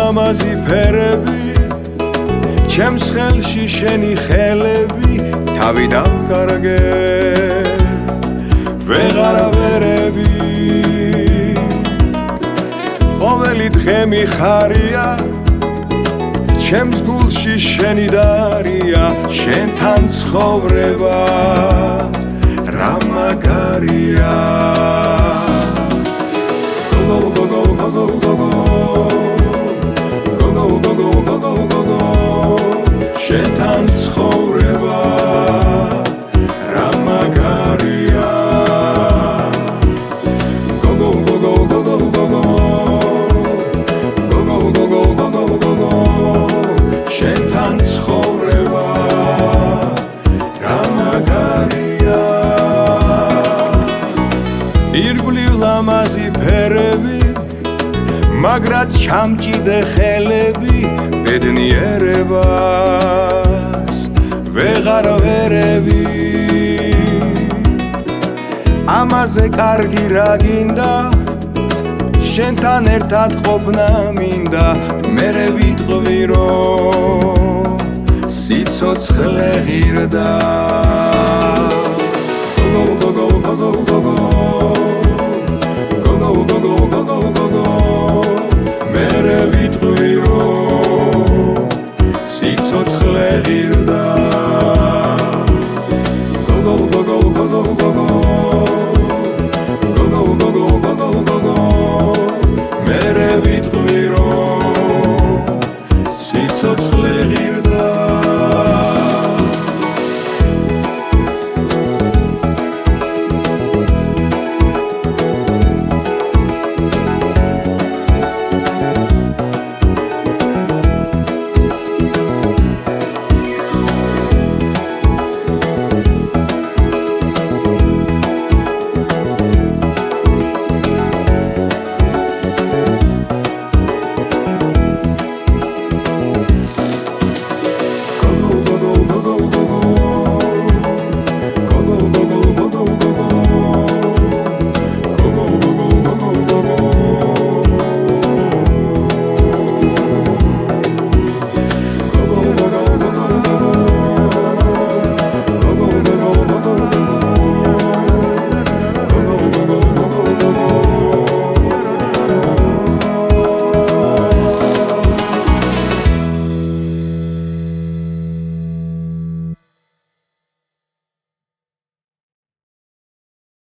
ლამაზი ფერები ჩემს ხელში შენი ხელები თავი დავკარგე ვეღარავერები ყოველი დღე მიხარია ჩემს გულში შენი დარია შენთან ცხოვრება რა მაგარია შენთან ცხოვრება რა მაგარია შენთან ცხოვრება რა მაგარია ირგვლივ ლამაზი ფერები მაგრად ჩამჭიდე ხელები ბედნიერებას ვეღარავერები ამაზე კარგი რა გინდა შენთან ერთად ყოფნა მინდა მერე ვიტყვი რომ სიცოცხლე ღირდა